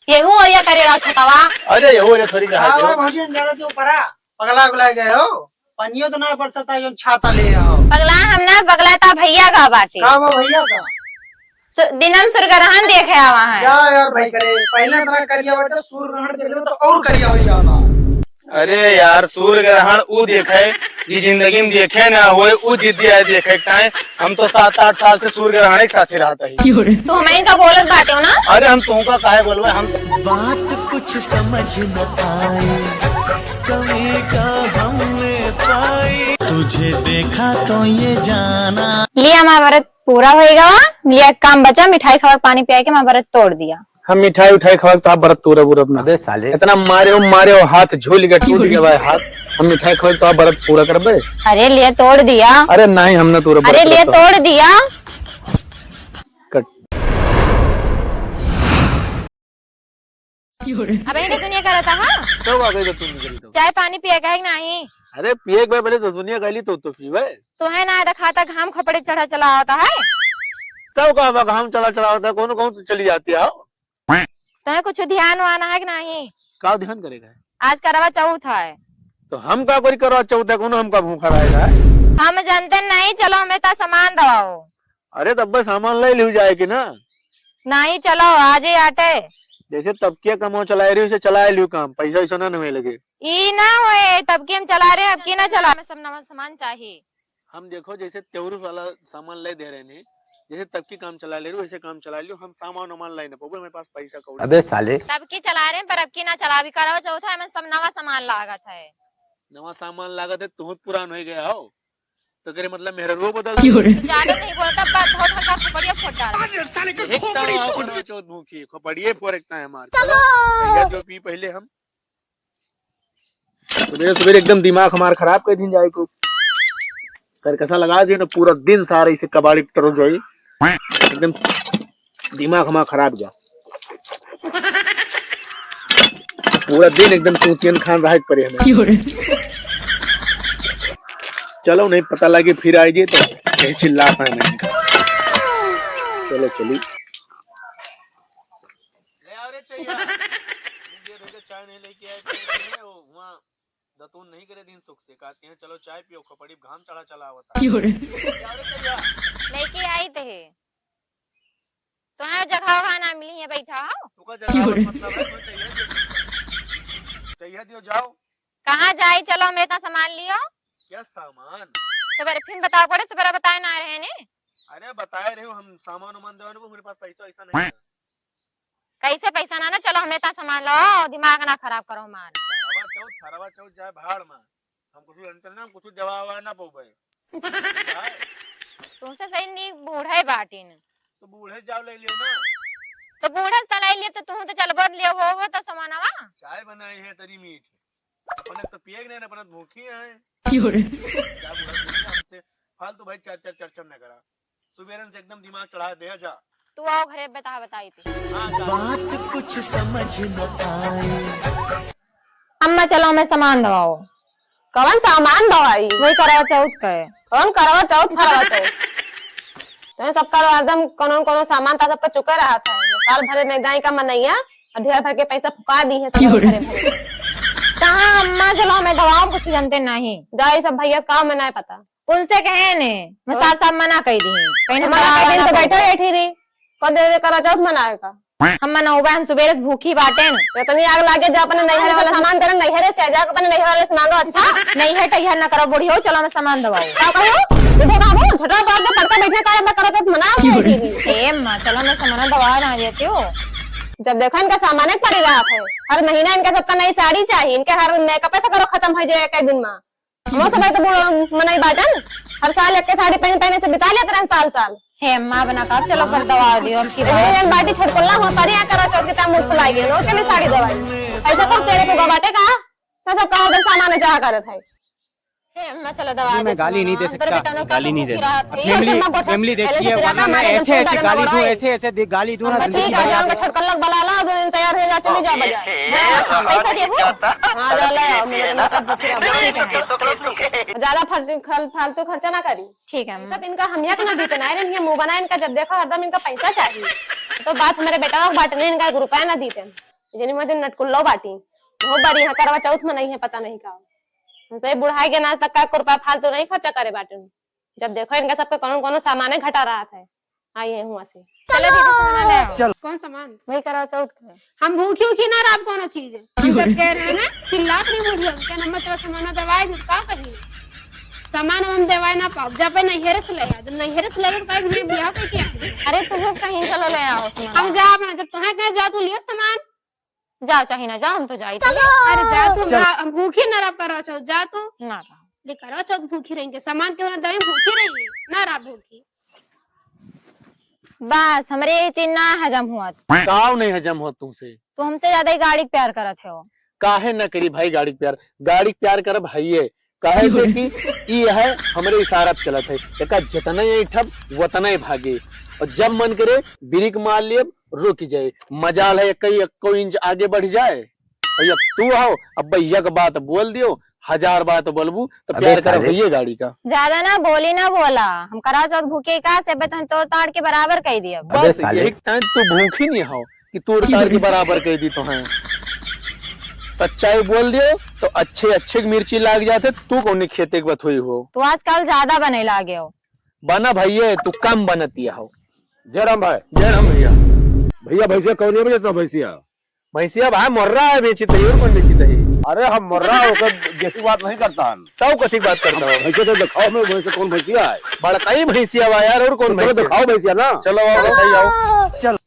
ये हो या करे रहा छतवा। अरे ये रे थोड़ी कहा हाँ भजन जरा तो परा पगला गुला गए हो पनियो तो ना बरसता जो छाता ले आओ पगला हम ना पगला ता भैया का बाटे का वो भैया का दिनम सूर्यग्रहण देखे आवा है। क्या यार भाई करे पहले तरह करिया बेटा सूर्य ग्रहण देख लो तो और करिया हो जाता। अरे यार सूर्य ग्रहण ऊ देखे जी जिंदगी में देखे ना हुए ऊ जिद्दी है देखे टाइम। हम तो 7-8 साल से सूर्य ग्रहण एक साथ ही रहता ही। तो हमें का बोलत बाटे हो ना। अरे हम तुमका काहे बोलवे हम बात कुछ समझ न आए कभी का हमने पाई तुझे देखा तो ये जाना। लिया हमारा व्रत पूरा होएगा। लिया काम बचा मिठाई खवा पानी पिया के हमारा व्रत तोड़ दिया। हम मिठाई उठाई खवा तो आप व्रत तोड़ अपना। अबे साले इतना मारे हो हाथ झूल के टूट गया भाई हाथ। हम मिठाई खवा तो आप व्रत पूरा करबे। अरे लिया तोड़ दिया। अरे नहीं हमने तोड़ अरे लिया तोड़ दिया। अब इनके दुनिया का रहता हाँ तो आ गई तो तुम निकली तो। चाय पानी पिया है नहीं। अरे पिए के पहले तो दुनिया गली तो पीवे तो है ना खाता घाम खपड़े चढ़ा चला होता है। तब का हम चला होता है कौन कौन चली जाती है। तुम्हें कुछ ध्यान वाना है कि नहीं। का ध्यान करेगा आज करवा चौथ है तो हम का कोई करवा चौथ है कौन हमका भूखा रहेगा। हम जानते नहीं चलो हमें तो सामान दवाओ। अरे तब बस सामान ले लियो जाएगी ना। नहीं चलो आज ही आटे जैसे तबकिया कमो चला रही उसे चला लियो काम पैसा वैसा ना हमें लगे। ई ना होए तब की हम चला रहे अब की ना चला हमें सब नवा सामान चाहिए। हम देखो जैसे त्योहार वाला सामान ले दे रहे हैं जैसे तब की काम चला ले रहे वैसे काम चला लियो हम सामान वामान लाइन पे मेरे पास पैसा कौड़ी। अबे साले तब की चला रहे हैं पर अब की ना चला भी करो चौथा हमें सब नवा सामान लागत है। नवा सामान लागत है तुम पुरान हो गया हो तो तेरे मतलब मेरा रो बदल ज्यादा नहीं बोलता बात बहुत हल्का बढ़िया फोड़ डाल चौथ भूखी खोपड़िए फोरकता है हमारे जो पी पहले हम सवेरे एकदम दिमाग हमारा खराब कर दिन जाए को कर कैसा लगा दिए ना पूरा दिन सारा इसे कबाड़ी टरो जो एकदम दिमाग हमारा खराब गया पूरा दिन एकदम चूतियन खान रहा पड़े हमें। चलो नहीं पता लगे फिर आइए तो यही चिल्लाता है मैं। चलो चलिए चाय नहीं लेके आए वहाँ दतून नहीं करे दिन सुख से कहते हैं चलो चाय पियो खपड़ी घाम चला होता लेके आई थे तो जगह वहाँ ना मिली है बैठा हो मतलब चाहिए दियो जाओ कहाँ जाए चलो मेरे तो सामान लियो। क्या सामान सवेरे फिर बताओ पड़े सवेरे बताए ना रहे ने। अरे बताए रहे हो हम सामान उमान दे मेरे पास पैसा ऐसा नहीं है। कैसे पैसा ना चलो हमें तो सामान लो दिमाग ना खराब करो हमारा। फरवा चौथ जाए भाड़ में हम कुछ अंतर ना कुछ जवाब ना पोबे तुमसे सही नहीं बूढ़े बाटिन तो बूढ़े जाओ ले लियो ना तो बूढ़े से ले लिए तो तू तो चल बोल लियो वो तो सामानवा चाय बनाई है तरी मीठ अपने तो पिए नहीं ना अपने भूखी है हमसे फालतू भाई चर्चा न करा सुबेरन से एकदम दिमाग चढ़ा दे जा तू आओ घरे बताई थी बात कुछ समझ न आए। अम्मा चलो हमें सामान दवाओ। कौन सामान दवाई वही करवा चौथ का है। कौन करवा चौथ फरवा चौथ तो सबका एकदम कोनो सामान था सबका चुका रहा था साल भरे में गाय का मनैया और ढेर भर के पैसा फुका दी है सब भरे भरे। कहाँ अम्मा चलो हमें दवाओ कुछ जानते नहीं जाए सब भैया काम में नहीं पता उनसे कहे ने मैं साफ साफ मना कर दी दिन तो बैठे बैठी रही कद करा चौथ मनाएगा हम मनाऊबा हम सुबह से भूखी बाटे तो तुम आग लागे जा अपने नैहरे वाला सामान करे नैहरे से जा अपने नैहरे वाले से मांगो। अच्छा नहीं है टैहर न करो बुढ़ी हो चलो मैं सामान दवाओ क्या कहो इधर आओ झटरा बात के पड़ता बैठने का मैं करा तो मना हे अम्मा चलो मैं सामान दवा ना देती हूँ। जब देखो इनका सामान एक पड़ी रहा है हर महीना इनका सबका नई साड़ी चाहिए इनके हर मेकअप ऐसा करो खत्म हो जाए कई दिन में हम सब तो मनाई बाटन हर साल एक साड़ी पहने से बिता लेते रहे साल साल। हे अम्मा बना कर चलो पर दवा दियो अब की बाटी छोड़कोला हो पर या करा चौथ के मुंह फुलाई गए नो के साड़ी दवाई ऐसा तो तेरे को बाटे का मैं सब कहो सामान चाह करत है अम्मा चलो दवा मैं दे गाली नहीं दे तेरे सकता, बेटा ने गाली नहीं भूखी देता। रहा थी, फैमिली और चम्मा फैमिली पहले देखती से है, पिलाता, वरना मैं हमारे ऐसे ऐसे बच्चे गाली दूं, बड़ाई। ऐसे गाली दूं ना बस जिंदगी ठीक है, भर जाओ याद छटकन लग बला ला, दोनों तैयार हो जा, चले जा बाजार। पैसा दे वो। हाँ जा ले आओ, मेरे को भूखी रहा। ज्यादा फालतू खर्चा ना करी। ठीक है अम्मा। सब इनका हम यहाँ ना दीते ना, इनके मुंह बनाए, इनका जब देखो हरदम इनका पैसा चाहिए। तो बात हमारे बेटा को बांटने, इनका 1 रुपया ना दीते, जिन्हें मुझे नटकुल्लो बांटी बहुत बारी यहाँ करवा चौथ में नहीं है, पता नहीं का हमसे बुढ़ाई के नाच तक का 1 रुपया फालतू नहीं खर्चा करे बाटे। जब देखो इनका सबका कौन सामान घटा रहा था। आइए हुआ से चलो दीदी सामान ले आओ। कौन सामान? वही करवा चौथ का। हम भूखी उखी ना रहा कौन चीज है। हम जब कह रहे हैं ना चिल्लात नहीं बुढ़िया क्या नंबर तेरा सामान दवाई दूध का कही सामान हम दवाई ना पाओ जब नैहरे से ले जब नैहरे से ले तो कहीं भी बियाह के किया अरे तुझे कहीं चलो ले आओ सामान। हम जा अपना जब तुम्हें कहे जा तू लियो सामान जा चाहे ना जा, हम तो जाई थे। अरे जा तू हम भूखी ना रहा करो चौ जा तू ना रहा। ले करो चौ भूखी रहेंगे सामान के बिना दवाई भूखी रही ना रहा भूखी बस हमारे ये चीज ना हजम हुआ। काव नहीं हजम हो तुमसे। तो हमसे ज्यादा ही गाड़ी प्यार करत है वो। काहे न करी भाई गाड़ी प्यार कर भाई काहे से कि ये है हमरे इशारा पे चलत है एका जतना ही ठप वतना ही भागे और जब मन करे ब्रेक मार लिए रुक जाए मजाल है कई 1 इंच आगे बढ़ जाए और अब तू आओ अब भैया का बात बोल दियो 1000 बात बोलबू तो प्यार कर भैया गाड़ी का ज्यादा ना बोली ना बोला हम करा चौथ भूखे का से तो तोड़ ताड़ के बराबर कह दिया। बस एक टाइम तू भूखी नहीं हो कि तोड़ ताड़ के बराबर कह दी तो है सच्चाई बोल दियो तो अच्छे मिर्ची लाग जाते तू कौन खेते के बात हुई हो। तू आजकल ज्यादा बने लागे हो। बना भैया तू कम बनती हो। जयराम भाई जयराम भैया। भैया भैंसिया कौन है तो भैंसिया भाई मोर्रा है बेची दही और कौन बेची दही। अरे हम मर्रा होकर जैसी बात नहीं करता हम तब कथी बात करता हो। भैंसिया तो दिखाओ में भैंसे कौन भैंसिया है बड़काई भैंसिया बा यार और कौन तो भैंसिया। दिखाओ भैंसिया ना चलो आओ बताइए आओ। चल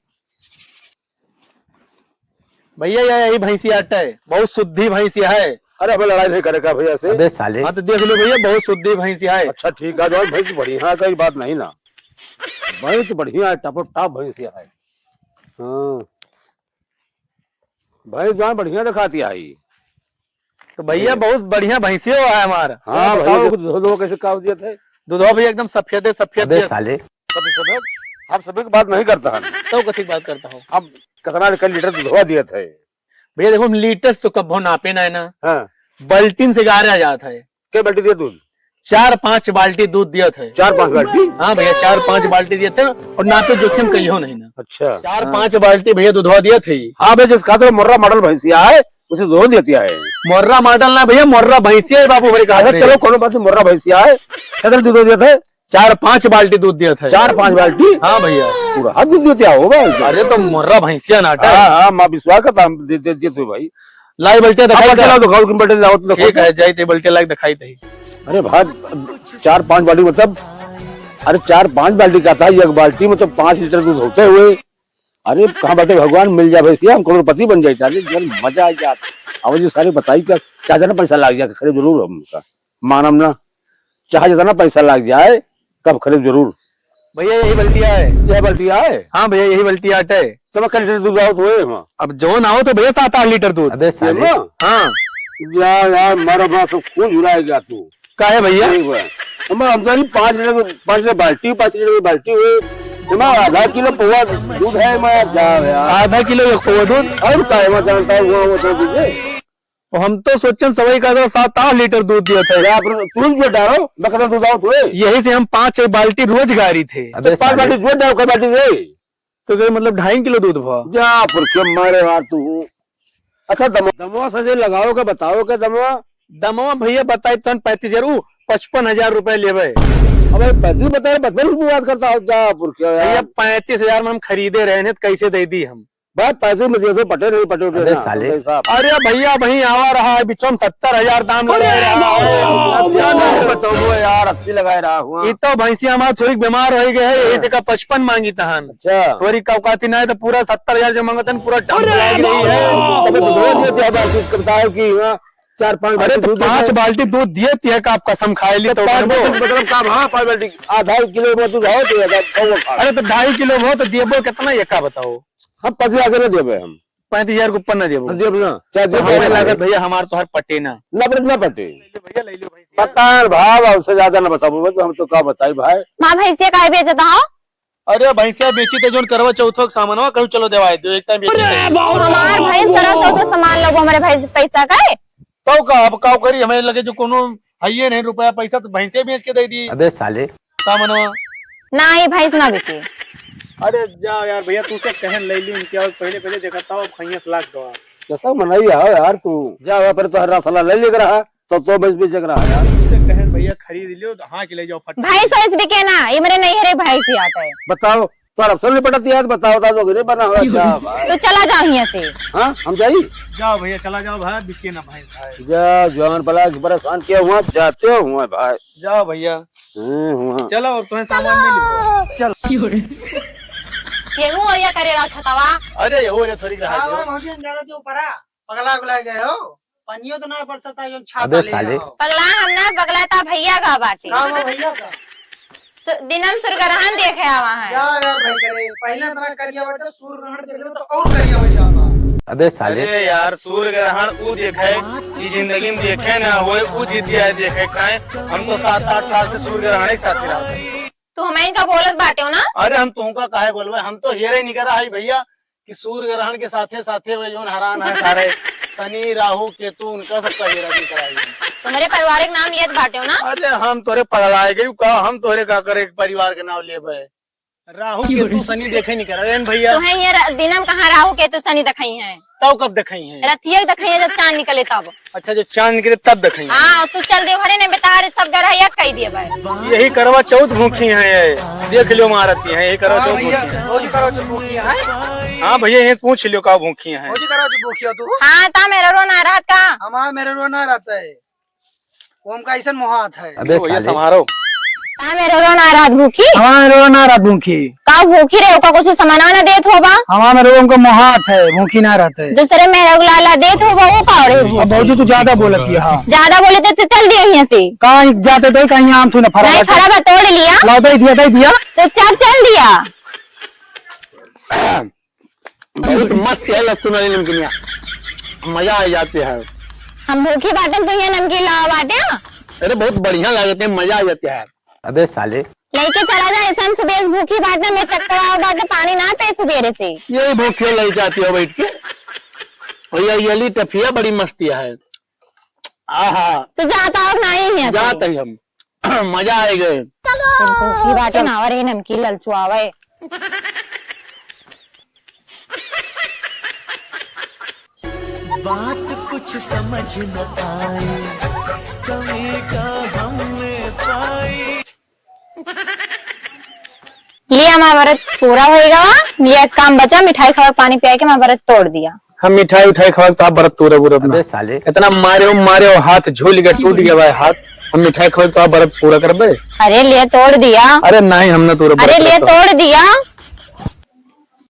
भैया यही भैंसिया है बहुत शुद्धि भैंसिया है। अरे हमें लड़ाई नहीं करेगा भैया से। हाँ तो देख लो भैया बहुत शुद्धि भैंसिया है। अच्छा ठीक है भैंस बढ़िया कई बात नहीं ना भैंस बढ़िया है टप भैंसिया है। हाँ भैंस जहाँ बढ़िया दिखाती आई तो भैया बहुत बढ़िया भैंसिया है हमारा। हाँ भैया दो कैसे काव दिए थे दूधवा भैया एकदम सफेद आप सभी की बात नहीं करता हम तो कथी बात करता हूँ। अब कितना लीटर दूधवा दिए थे भैया देखो लीटर तो कब नापे ना है ना। हाँ बल्टीन से गारा जाता है। क्या बाल्टी दिए दूध 4-5 बाल्टी दूध दिया था। 4-5 बाल्टी। हाँ भैया 4-5 बाल्टी दिए थे और नापे जोखिम कहियो नहीं ना। अच्छा 4-5 बाल्टी भैया दूधवा दिया थे। हाँ भैया जिसका तो मुर्रा मॉडल भैंसिया है उसे दूध देती है। मोर्रा मॉडल ना भैया मोर्रा भैंसिया है बाबू भाई कहा। चलो कोनो बात मुर्रा भैंसिया है कितने दूध दिए थे 4-5 बाल्टी दूध दिया था। 4-5 बाल्टी। हाँ भैया पूरा हाथ दूध देते होगा। अरे तो मोर्रा भैंसिया नाटा। हाँ माँ विश्वास करता हम देते भाई लाई बल्टे दिखाई दिखाओ। ठीक है जाते बल्टे लाग दिखाई दे। अरे भाई 4-5 बाल्टी मतलब अरे 4-5 बाल्टी का था एक बाल्टी में तो 5 लीटर दूध होते हुए। अरे कहाँ बैठे भगवान मिल जाए भैंसिया हम करोड़पति बन जाए चाहे मजा आ जाए। अब जी सारी बताई क्या जाना पैसा लग जाए खरीद जरूर हम मानम ना चाहे जितना पैसा लग जाए कब खरीद जरूर। भैया यही बल्टिया है। यह बल्टिया है। हाँ भैया यही बल्टिया है। तो मैं लीटर दूध आओ तो अब जो ना हो तो भैया 7-8 लीटर दूध। हाँ यार मारा बड़ा सब खून झुलाया गया तू का है भैया। हम 5 लीटर बाल्टी 5 लीटर बाल्टी हुई आधा किलो पोहा दूध है मैं आधा किलो खोआ दूध और का है मैं जानता हूँ तो हम तो सोचन सवाई का 7-8 लीटर दूध दिया था। तू जो डालो मैं कहता दूध आओ तो यही से हम 5 बाल्टी रोज गारी थे। 5 बाल्टी दूध डालो कई बाल्टी दे तो मतलब 2.5 किलो दूध हुआ। जा पुरखे मारे यार तू। अच्छा दमवा सजे लगाओ के बताओ के दमवा भैया बताए तो 35,000 55,000 रुपए लेवे। अबे 35 बता 55 रुपये बात करता हूँ क्या पुरखे भैया 35,000 में हम खरीदे रहे हैं तो कैसे दे दी हम भाई पैसे में दिए पटे नहीं पटे अरे भैया वही आवा रहा है बिचम 70,000 दाम लगा रहा है। बताओ यार 80 लगा रहा हूँ। ये तो भैंसिया हमारा थोड़ी बीमार हो गए है ऐसे का 55 मांगी तहन। अच्छा थोड़ी कौकाती ना है तो पूरा 70,000 जो मांगते हैं पूरा टप लग रही है। बताओ की 4-5 अरे तो 5 बाल्टी दूध दिए थे का आप कसम खाए ली तो मतलब काम। हाँ 5 बाल्टी आधा किलो में दूध आओ तो अरे तो 2.5 किलो हो तो देबो कितना ये का बताओ। हम 25 आगे नहीं देवे हम 35,000 के ऊपर न देबो। दे अपना चाहे दे हमें लागत भैया हमार तो हर पटे ना। न पटे भैया ले लो भाई। बता भाव उससे ज्यादा न बताबो तो हम तो का बताई भाई। माँ भैंसिया काहे बेचता हो? अरे भैंसिया बेची थे जोन करवा चौथो के सामान कहूँ चलो देवाए दो एक टाइम बेची थे। हमार भैंस करो तो सामान लोग हमारे भैंस पैसा का है। तो का अब का करी हमें लगे जो कोनो है नहीं रुपया पैसा तो भैंसे बेच के दे दी। अबे साले सामानवा ना ही भैंस ना बिके। अरे जा यार भैया तू से कहन ले ली क्या पहले देखा था 5 लाख दवा कैसा मनाई है यार तू जा पर तो हर सलाह ले लेकर रहा तो बस बेच रहा यार। तुझसे कहन भैया खरीद लियो हाँ के ले जाओ फट। भैंस वैस बिके ना, ये मेरे नहीं हरे भैंस ही आता है। बताओ तो अफसर नहीं पड़ती यार बताओ तो गिरे बना हुआ क्या भाई। तो चला जाओ यहाँ से। हाँ हम जाइए जाओ भैया चला जाओ भाई बिके ना भाई। जा जवान भला परेशान किया हुआ जाते हुआ भाई। जाओ भैया हुआ चलो और तुम्हें सामान मिल गेहूं और ये करे रहा छतावा। अरे हो रे थोड़ी रहा हाँ भौजी ज्यादा तो ऊपरा पगला गुला गए हो पनियो तो ना बरसता है जो छाता ले आओ। पगला हम ना पगला था भैया का बाटी। हाँ वो भैया का दिनम सुरगरहन देखे आवा है। जा यार भाई करे पहले तरह करिया बेटा सूर्य ग्रहण देख लो तो और करिया हो जाता। अबे साले अरे यार सूर्य ग्रहण वो देखे ये जिंदगी में देखे ना होए वो जीतिया देखे खाए। हम तो 7-8 साल से सूर्य ग्रहण एक साथ रहते। तू हमें इनका बोलत बाटे हो ना। अरे हम तुमका काहे बोलबे हम तो हेरे नहीं करा है भैया कि सूर्य ग्रहण के साथे साथे वे जो हरान है सारे शनि राहु केतु उनका सबका हेरा नहीं कराई। तुम्हारे पारिवारिक नाम लियत बाटे हो ना। अरे हम तोरे पगलाए गई का हम तोरे का करे परिवार के नाम लेबे। राहु केतु शनि देखे नहीं करा रे भैया। तुम्हें ये दिनम कहाँ राहु केतु शनि दिखाई है। तब कब दिखाई है? रतिया दिखाई है जब चांद निकले तब। अच्छा जो चांद निकले तब दिखाई है। हाँ तू चल दे घरे ने बेटा सब गरहिया कह दिए भाई। यही करवा चौथ भूखी है ये देख लियो महारती है यही करवा चौथ भूखी है। भौजी करो जो भूखिया है। हाँ भैया यही पूछ लियो का भूखी है। भौजी करो जो भूखिया तू। हाँ ता मेरा रोना रात का। हमारा मेरे रोना रहता है ओम का ऐसा मोहात है। अबे भैया साले समारो ता मेरा रोना रात भूखी। हमारा मेरे रोना रहता भूखी। का भूखी रे का कुछ सामान ना देत होबा। हमारा मेरे ओम का मोहात है भूखी ना रहता है। दूसरे मेरा गुलाला देत होबा वो का रे। अब भौजी तू ज्यादा बोलती है। हाँ ज्यादा बोले तो चल दियो यहाँ से। कहाँ जाते थे कहीं आम तू ना फरा नहीं खराब तोड़ लिया लाओ दे दिया चुपचाप चल दिया। बहुत मस्त है लहसुन वाली नमकीनिया मजा आ जाते है। हम भूखी बाटे तो यहाँ नमकीन लावा बाटे। अरे बहुत बढ़िया लगते हैं मजा आ जाता है। अबे साले लेके चला जाए ऐसा सुबह भूखी बाटे में चक्कर बाटे पानी ना पे सुबेरे से। यही भूखे लग जाती है बैठ के। और ये टफिया बड़ी मस्ती है। आहा तो जाता और ना ही है जाते ही हम मजा आएगा। भूखी बाटे ना और नमकीन ललचुआवे। बात कुछ समझ न आए कमी का हमने पाई। लिया हमारा व्रत पूरा होएगा। ये एक काम बचा मिठाई खा पानी पिया के हमारा व्रत तोड़ दिया। हम मिठाई उठाई खवा तो आप बरत तोड़े बुरा अबे साले इतना मारे हो हाथ झूल गया टूट गया भाई हाथ। हम मिठाई खवा तो आप बरत पूरा कर बे। अरे लिए तोड़ दिया। अरे नहीं हमने तोड़ अरे लिए तोड़ दिया।